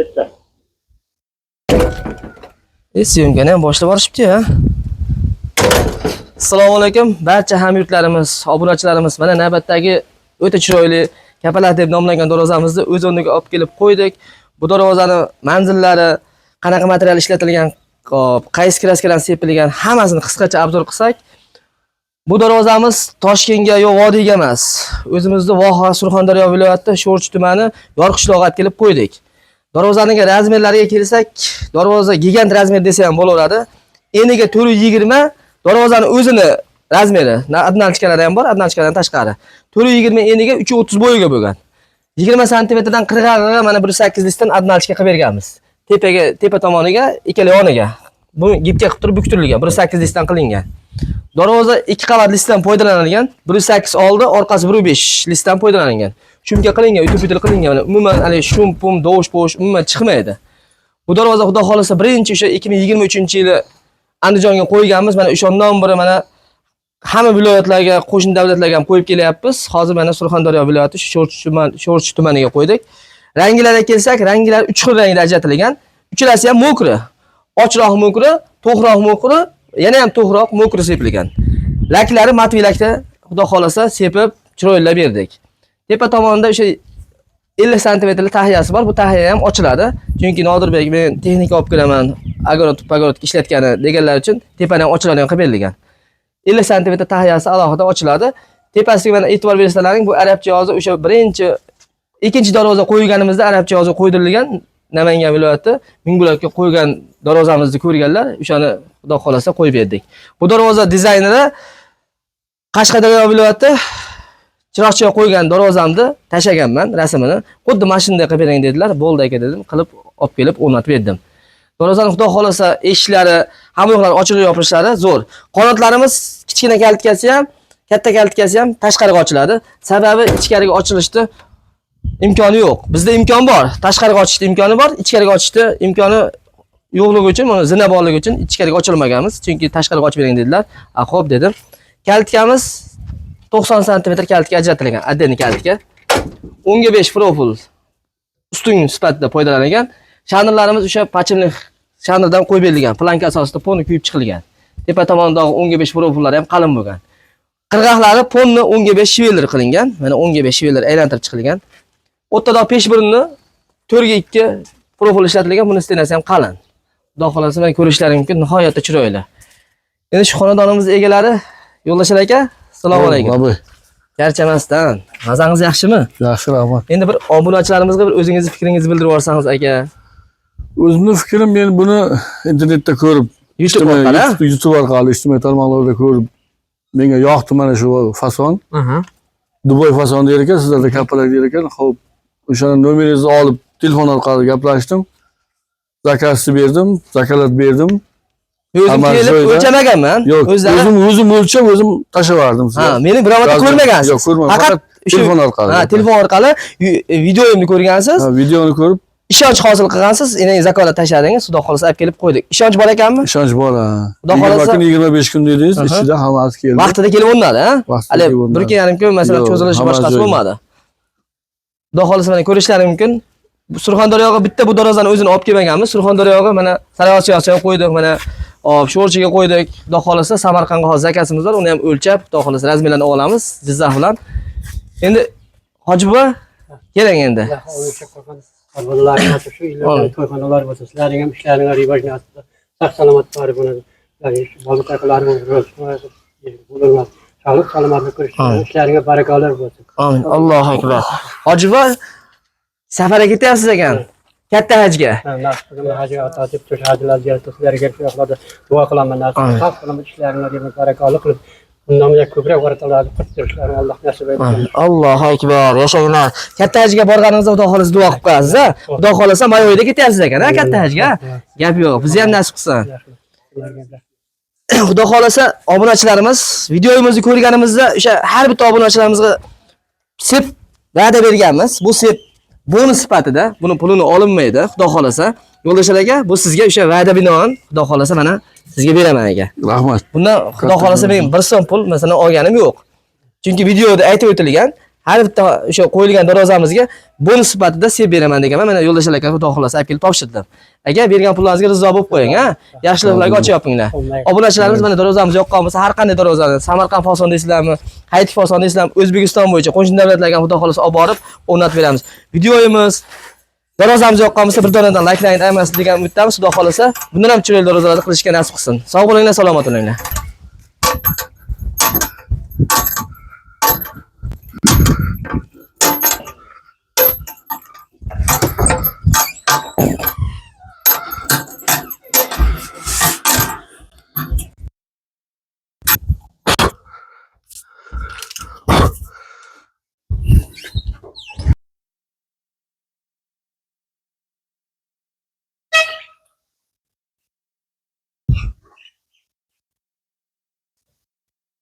Bitta. Syomkani ham boshlab borishibdi-ya. Assalomu alaykum barcha hamyurtlarimiz, obunachilarimiz. Mana navbatdagi o'ta chiroyli kapalat deb nomlangan darvozamizni o'z o'rniga olib kelib qo'ydik. Bu darvozani manzillari, qanaqa material ishlatilgan, qaysi kraskadan sepilgan, hammasini qisqacha obzor qilsak, bu darvozamiz Toshkentga yo vodiyga emas, o'zimizning Voha Surxondaryo viloyati Sho'rchi tumani Yorqishloqqa olib kelib qo'ydik. Darvozaning razmerlariga kelsak, darvoza gigant razmer desa ham bo'laveradi. Eniga 420, darvozani o'zini razmeri, adnalchkalari ham bor, adnalchkadan tashqari. 420 eniga 330 bo'yiga bo'lgan. 20 sm dan 40 ga mana 1.8 listdan adnalchka qilib berganmiz. Tepa tomoniga, ikkala yoniga. Bu gipga qilib turib buktirilgan, 1.8 listdan qilingan. Darvoza 2 qavat listdan foydalanilgan, 1.8 oldi, orqasi 1.5 listdan foydalanilgan. Shumga qilingan, yutup qilingan. Umuman hali shum, pum, dovush umuman chiqmaydi. Bu darvoza xudo xolasa birinchi o'sha 2023-yili Andijonga qo'yganmiz. Mana o'shandan beri mana hamma viloyatlarga, qo'shni davlatlarga ham qo'yib kelyapmiz. Hozir mana Surxondaryo viloyati Sho'rchi tumaniga qo'ydik. Ranglarga kelsak, ranglar 3 xil rangda ajratilgan. Uchalasi ham mokri. Ochroq mokri, to'g'roq mokri, yana ham to'g'roq mokri sepilgan. Laklari matviy lakda xudo xolasa sepib chiroylab berdik. Tepa tomonida o'sha 50 sm tahiyasi bor. Bu tahiya ham ochiladi. Chunki Nodirbek men texnika olib kelaman, agorot ishlatgani deganlar uchun tepani ham ochiladigan qilib berilgan. 50 sm tahiyasi alohida ochiladi. Tepasiga mana e'tibor bersalaring, bu arabcha yozuv o'sha ikkinchi darvoza qo'yganimizda arabcha yozuv qo'ydirilgan. Namangan viloyati Mingbuloqqa qo'ygan darvozamizni ko'rganlar, o'shani xudo xolasa qo'yib berdik. Bu darvoza dizayneri Qashqadaryo viloyati chiroqchiga qo'ygan darvozamni tashaganman rasmini. Xuddi mashinada qilib bering dedilar. Bo'ldi aka dedim, qilib olib kelib o'rnatib berdim. Darvozani xudo xolasa eshiklari, hamma yoqlari ochilib yopilishlari zo'r. Qanotlarimiz kichkina kaltkasi ham, katta kaltkasi ham tashqariga ochiladi. Sababi ichkariga ochilishdi imkoni yo'q. Bizda imkon bor. Tashqariga ochishda imkoni bor, ichkariga ochishda imkoni yo'qligi uchun, mana zina borligi uchun ichkariga ochilmaganmiz. Chunki tashqariga ochib bering dedilar. Xo'p dedim. Kaltkamiz 90 sm kaltka ajratilgan, adden kaltka. 10/5 profil ustun sifatida foydalanilgan. Shanirlarimiz o'sha pachimlik shanirdan qo'yib berilgan, planka asosida ponni kuyib chiqilgan. Tepa tomonidagi 10/5 profillari ham qalin bo'lgan. Qirg'oqlari ponni 10/5 shiveler qilingan. Mana 10/5 shiveler aylantirib chiqilgan. O'rtadagi peshbirinni 4/2 profil ishlatilgan, buni stenasi ham qalin. Xudo xolasa men ko'rishlaring mumkin, nihoyatda chiroyli. Endi shu xonadonimiz egalari Yo'ldoshlar aka, assalomu alaykum. Charchamasdan, mazangiz yaxshimi? Yaxshi, rahmat. Endi bir obunachilarimizga bir o'zingizni fikringizni bildirib yuborsangiz aka. O'zimning fikrim, men buni internetda ko'rib, YouTube orqali, ijtimoiy tarmoqlarda ko'rib, menga yoqdi mana shu fason. Duboy fason der ekan, sizlarda kapalar der ekan. Xo'p, o'shani nomeringizni olib, telefon orqali gaplashdim. Zakasni berdim, zakalat berdim. O'zim kelib o'lchamaganman. O'zim o'lchab, o'zim tashlaverdim sizga. Ha, meni birovga ko'rmagansiz. Yo'q, ko'rmadim. Faqat telefon orqali. Ha, telefon orqali videomni ko'rgansiz. Ha, videoni ko'rib, ishonch hosil qilgansiz. Endi zakolat tashladingiz, xudo xolasa olib kelib qo'ydik. Ishonch bor ekanmi? Ishonch bor, ha. Xudo xolasa 25 kun dedingiz, ichida hammasi keldi. Vaqtida kelib o'rnadi, ha? Hali 1-2 kun masalan cho'zilishi boshqasi bo'lmadi. Xudo xolasa mana ko'rishlaring mumkin. Surxondaryoga bitta bu darvozani o'zini olib kelmaganmiz. Surxondaryoga mana Saraosiyoga qo'ydik, mana Sho'rchiga qo'ydik. Xudo xolasa Samarqandga hozir zakasimiz bor, uni ham o'lchab, xudo xolasa razmerlarni olamiz, Jizzax bilan. Endi Hoji buva, keling endi. Avvallarni aytib shu illardan to'yxonalar bo'lsa, sizlarning ham ishlaringlar rivojlanadi. Sog' salomat bari bo'ladi. Ya'ni bolakaylar bo'ladi. Sog'lik salomatlik ko'rishlar, ishlaringga barakalar bo'lsin. Amin. Allohu akbar. Hoji buva, safarga ketyapsiz ekan. Katta hajga. Hajga o'tib, o'sha hajlar ziyoratlarga shu yoqlarda duo qilaman. Sog' salomat ishlaringlarga barakalar qilib, bundan ko'proq varatalarni qilib Alloh nasib etsin. Allohu akbar. Yashanglar. Katta hajga borganingizda xudo xolasa duo qilib qo'yasiz, ha? Xudo xolasa may oyida ketyapsiz ekan, ha, katta hajga. Gap yo'q. Bizni ham nasib qilsin. Xudo xolasa obunachilarimiz videomizni ko'rganimizda o'sha har bitta obunachilarimizga sep va'da berganmiz. Bu sep bonus sifatida, buni pulini olinmaydi, xudo xolasa. Yo'ldoshlar aka, bu sizga o'sha va'da binoan, xudo xolasa mana sizga beraman aka. Rahmat. Bundan xudo xolasa men 1 so'm pul masalan olganim yo'q. Chunki videoda aytib o'tilgan, har bitta o'sha qo'yilgan darvozamizga bonus sifatida sep beraman deganman. Mana yo'ldoshlar aka xudo xolasa olib kelib topshirdim. Aka bergan pullaringizga rizo bo'lib qo'ying, ha. Yaxshiliklarga ochib yopinglar. Obunachilarimiz mana darvozamiz yoqqan bo'lsa, har qanday darvozani, Samarqand fason deysizlarmi, Haytik fason deysizlarmi, O'zbekiston bo'yicha qo'shni davlatlarga xudo xolasa olib borib o'rnatib beramiz. Videoyimiz darvozamiz yoqqan bo'lsa, bir donadan likelayni aytmasin degan umiddamiz. Xudo xolasa bundan ham chiroyli darvozalarni qilishga nasib qilsin. Sog' bo'linglar, salomat bo'linglar.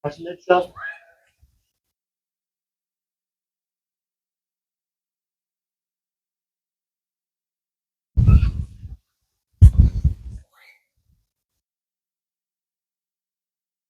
Başında